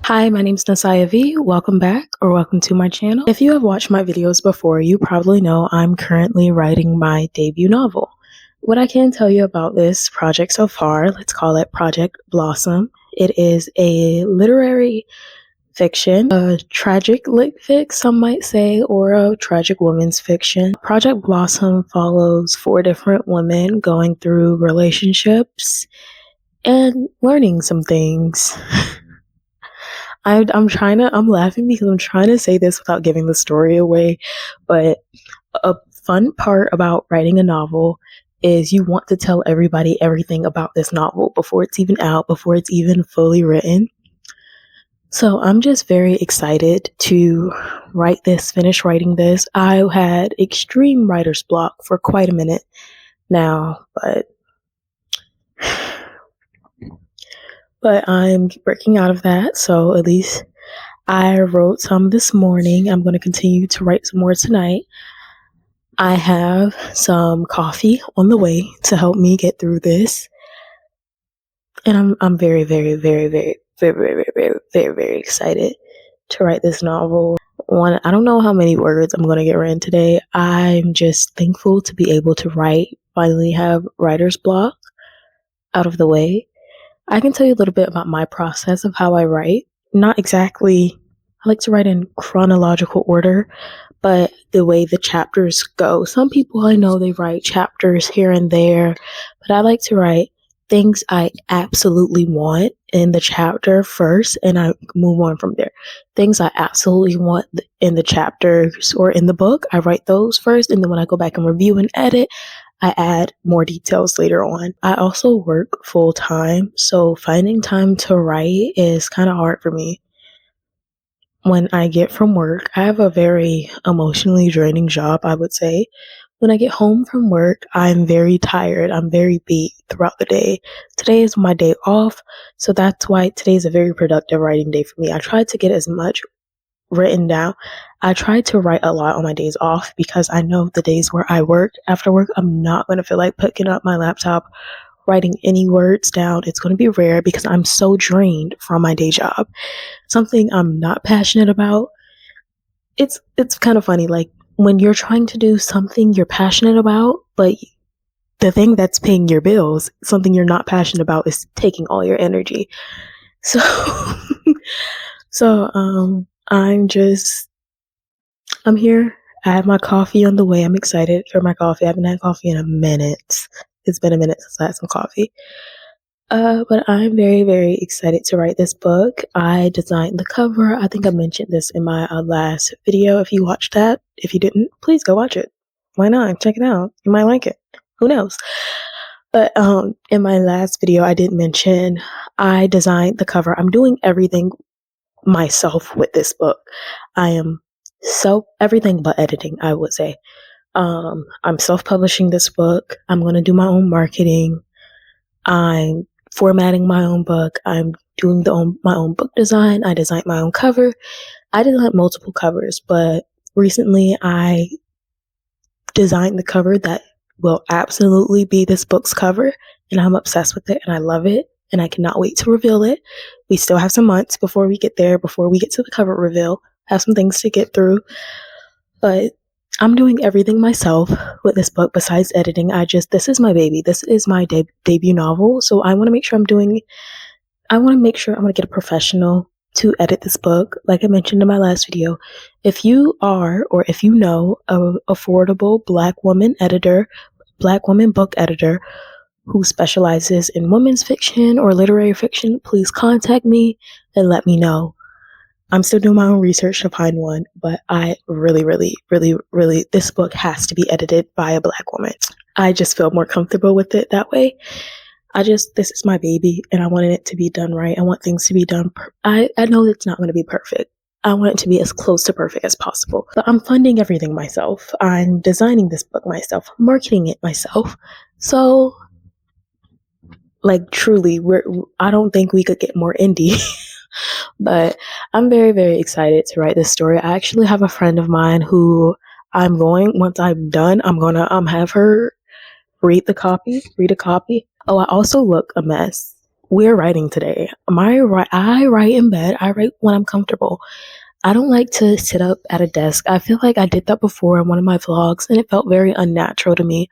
Hi, my name is Nasiah V. Welcome back or welcome to my channel. If you have watched my videos before, you probably know I'm currently writing my debut novel. What I can tell you about this project so far, let's call it Project Blossom. It is a literary fiction, a tragic lit fic, some might say, or a tragic woman's fiction. Project Blossom follows 4 different women going through relationships and learning some things. I'm laughing because I'm trying to say this without giving the story away, but a fun part about writing a novel is you want to tell everybody everything about this novel before it's even out, before it's even fully written. So I'm just very excited to finish writing this. I had extreme writer's block for quite a minute now, but I'm working out of that. So at least I wrote some this morning. I'm going to continue to write some more tonight. I have some coffee on the way to help me get through this. And I'm very, very, very, very, very, very, very, very, very excited to write this novel. I don't know how many words I'm going to get written today. I'm just thankful to be able to finally have writer's block out of the way. I can tell you a little bit about my process of how I write. Not exactly, I like to write in chronological order, but the way the chapters go. Some people I know, they write chapters here and there, but I like to write things I absolutely want in the chapter first, and I move on from there. Things I absolutely want in the chapters or in the book, I write those first, and then when I go back and review and edit, I add more details later on. I also work full time, so finding time to write is kind of hard for me. When I get from work, I have a very emotionally draining job, I would say. When I get home from work, I'm very tired. I'm very beat throughout the day. Today is my day off, so that's why today is a very productive writing day for me. I try to get as much written down. I try to write a lot on my days off because I know the days where I work, after work, I'm not going to feel like picking up my laptop, writing any words down. It's going to be rare because I'm so drained from my day job. Something I'm not passionate about. It's kind of funny, like when you're trying to do something you're passionate about, but the thing that's paying your bills, something you're not passionate about, is taking all your energy. So, I'm here. I have my coffee on the way. I'm excited for my coffee. I haven't had coffee in a minute. It's been a minute since I had some coffee. But I'm very, very excited to write this book. I designed the cover. I think I mentioned this in my last video. If you watched that, if you didn't, please go watch it. Why not? Check it out. You might like it. Who knows? But in my last video, I did mention I designed the cover. I'm doing everything myself with this book. I am everything but editing, I would say. I'm self-publishing this book. I'm going to do my own marketing. I'm formatting my own book. I'm doing my own book design. I designed my own cover. I designed multiple covers, but recently I designed the cover that will absolutely be this book's cover, and I'm obsessed with it and I love it, and I cannot wait to reveal it. We still have some months before we get there, before we get to the cover reveal. I have some things to get through, but I'm doing everything myself with this book besides editing. This is my baby. This is my debut novel. So I want to make sure I'm going to get a professional to edit this book. Like I mentioned in my last video, if you are, or if you know an affordable Black woman book editor who specializes in women's fiction or literary fiction, please contact me and let me know. I'm still doing my own research to find one, but I really, really, really, really, this book has to be edited by a Black woman. I just feel more comfortable with it that way. This is my baby, and I wanted it to be done right. I want things to be done. I know it's not going to be perfect. I want it to be as close to perfect as possible. But I'm funding everything myself. I'm designing this book myself, marketing it myself. So, like, truly, I don't think we could get more indie. But I'm very, very excited to write this story. I actually have a friend of mine who once I'm done, I'm going to have her read a copy. Oh, I also look a mess. we're writing today. I write in bed. I write when I'm comfortable. I don't like to sit up at a desk. I feel like I did that before in one of my vlogs and it felt very unnatural to me.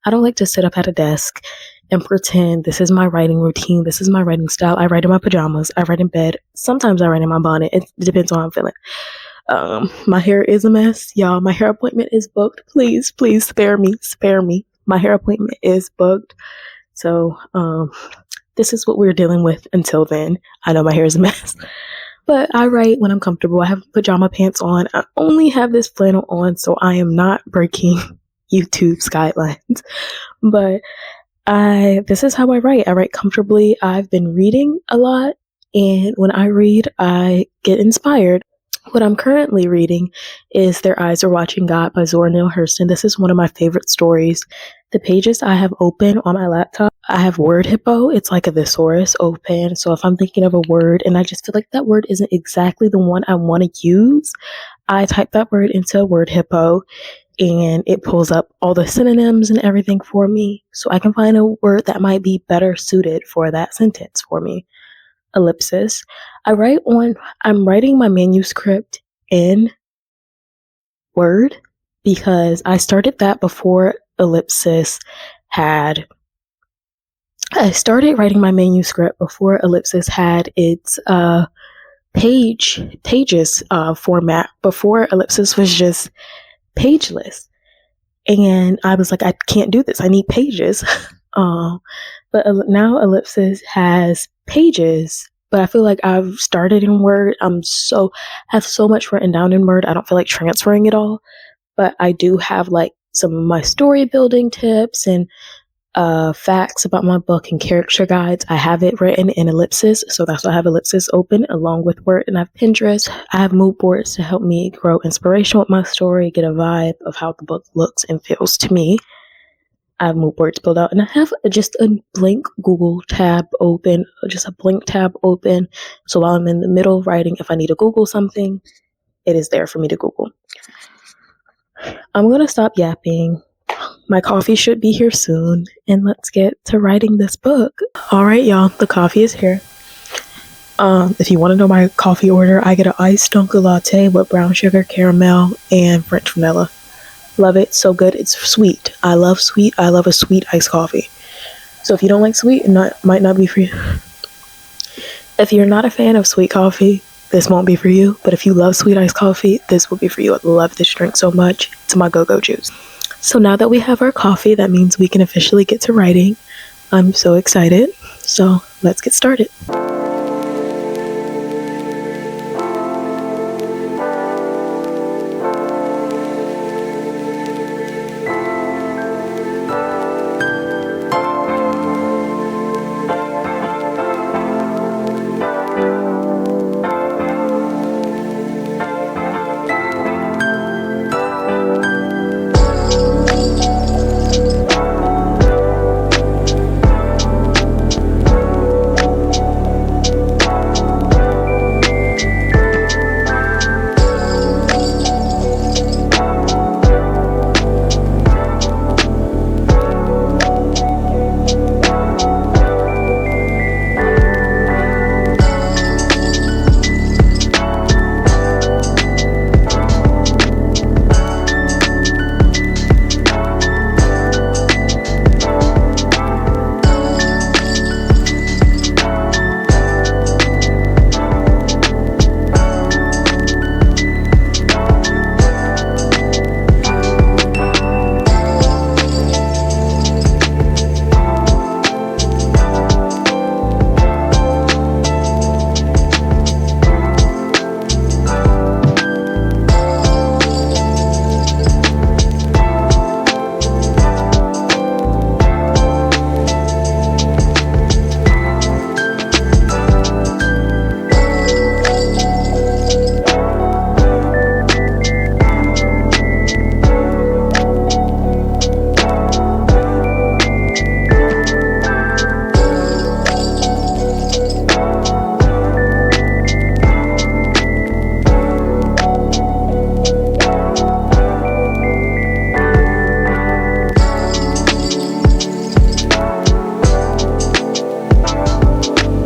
I don't like to sit up at a desk and pretend this is my writing routine. This is my writing style. I write in my pajamas. I write in bed. Sometimes I write in my bonnet. It depends on how I'm feeling. My hair is a mess, y'all. My hair appointment is booked. Please, please spare me. Spare me. My hair appointment is booked. So, this is what we're dealing with until then. I know my hair is a mess. But I write when I'm comfortable. I have pajama pants on. I only have this flannel on, so I am not breaking YouTube's guidelines. But this is how I write. I write comfortably. I've been reading a lot, and when I read, I get inspired. What I'm currently reading is Their Eyes Are Watching God by Zora Neale Hurston. This is one of my favorite stories. The pages I have open on my laptop, I have Word Hippo. It's like a thesaurus open. So if I'm thinking of a word and I just feel like that word isn't exactly the one I want to use, I type that word into Word Hippo and it pulls up all the synonyms and everything for me. So I can find a word that might be better suited for that sentence for me. Ellipsis. I'm writing my manuscript in Word because I started that before Ellipsis had. I started writing my manuscript before Ellipsis had its pages format. Before Ellipsis was just pageless, and I was like, I can't do this. I need pages. But now Ellipsis has pages. But I feel like I've started in Word. Have so much written down in Word. I don't feel like transferring it all. But I do have like some of my story building tips and facts about my book and character guides. I have it written in Ellipsis, so that's why I have Ellipsis open along with Word, and I have Pinterest. I have mood boards to help me grow inspiration with my story, get a vibe of how the book looks and feels to me. I have mood boards built out, and I have just a blank Google tab open, so while I'm in the middle of writing, if I need to Google something, it is there for me to Google. I'm gonna stop yapping. My coffee should be here soon, and let's get to writing this book. All right, y'all, the coffee is here. If you want to know my coffee order, I get an iced Dunkin' latte with brown sugar, caramel, and French vanilla. Love it, so good. It's sweet. I love sweet. I love a sweet iced coffee. So if you don't like sweet, it might not be for you. If you're not a fan of sweet coffee, this won't be for you. But if you love sweet iced coffee, this will be for you. I love this drink so much. It's my go-go juice. So now that we have our coffee, that means we can officially get to writing. I'm so excited. So let's get started.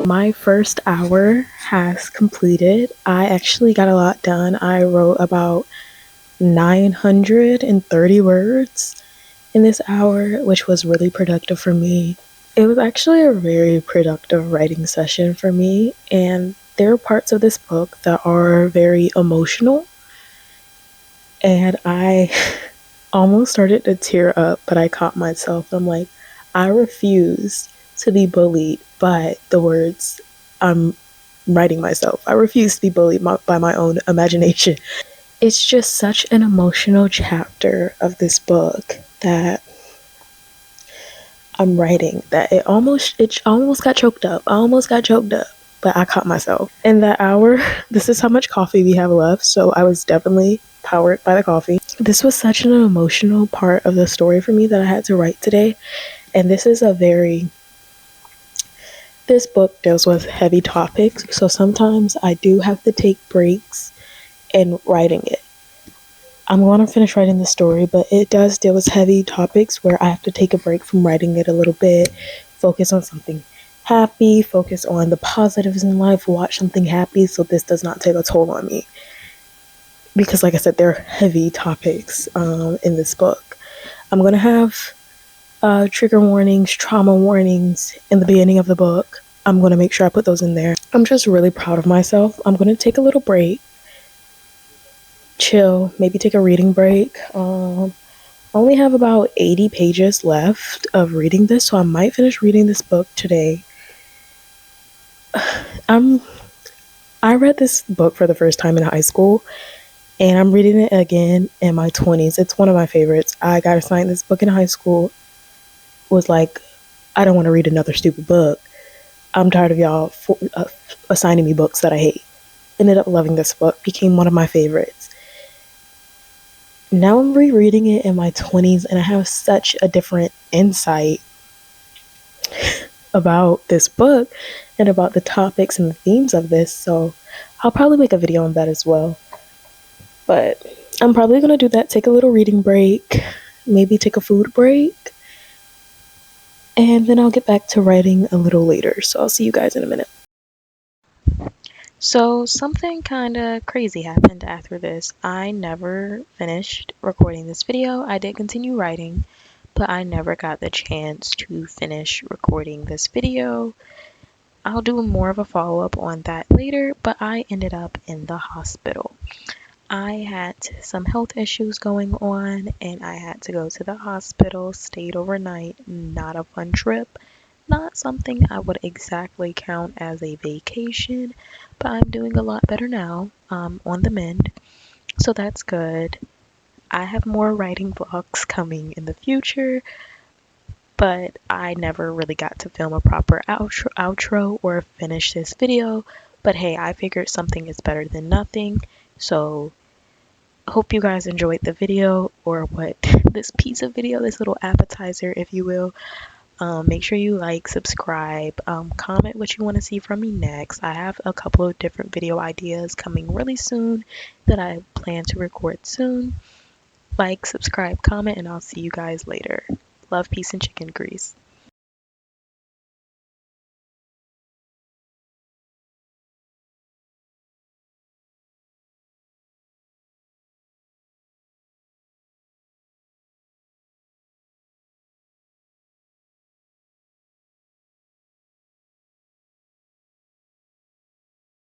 My first hour has completed. I actually got a lot done. I wrote about 930 words in this hour, which was really productive for me. It was actually a very productive writing session for me, and there are parts of this book that are very emotional, and I almost started to tear up, but I caught myself. I'm like, I refuse to be bullied by the words I'm writing myself. I refuse to be bullied by my own imagination. It's just such an emotional chapter of this book that I'm writing that it almost got choked up. I almost got choked up, but I caught myself. In that hour, this is how much coffee we have left, so I was definitely powered by the coffee. This was such an emotional part of the story for me that I had to write today, and this book deals with heavy topics, so sometimes I do have to take breaks in writing it. I'm going to finish writing the story, but it does deal with heavy topics where I have to take a break from writing it a little bit, focus on something happy, focus on the positives in life, watch something happy so this does not take a toll on me. Because, like I said, there are heavy topics in this book. I'm going to have trigger warnings, trauma warnings in the beginning of the book. I'm going to make sure I put those in there. I'm just really proud of myself. I'm going to take a little break, chill, maybe take a reading break. I only have about 80 pages left of reading this, so I might finish reading this book today. I read this book for the first time in high school, and I'm reading it again in my 20s. It's one of my favorites. I got assigned this book in high school. Was like, I don't want to read another stupid book. I'm tired of y'all assigning me books that I hate. Ended up loving this book, became one of my favorites. Now I'm rereading it in my 20s, and I have such a different insight about this book and about the topics and the themes of this, so I'll probably make a video on that as well. But I'm probably going to do that, take a little reading break, maybe take a food break, and then I'll get back to writing a little later. So I'll see you guys in a minute. So something kind of crazy happened after this. I never finished recording this video. I did continue writing, but I never got the chance to finish recording this video. I'll do more of a follow-up on that later, but I ended up in the hospital. I had some health issues going on, and I had to go to the hospital, stayed overnight. Not a fun trip, not something I would exactly count as a vacation, but I'm doing a lot better now, on the mend, so that's good. I have more writing vlogs coming in the future, but I never really got to film a proper outro or finish this video. But hey, I figured something is better than nothing, so hope you guys enjoyed the video, or what, this piece of video, this little appetizer, if you will. Make sure you like, subscribe, comment what you want to see from me next. I have a couple of different video ideas coming really soon that I plan to record soon. Like, subscribe, comment, and I'll see you guys later. Love, peace, and chicken grease.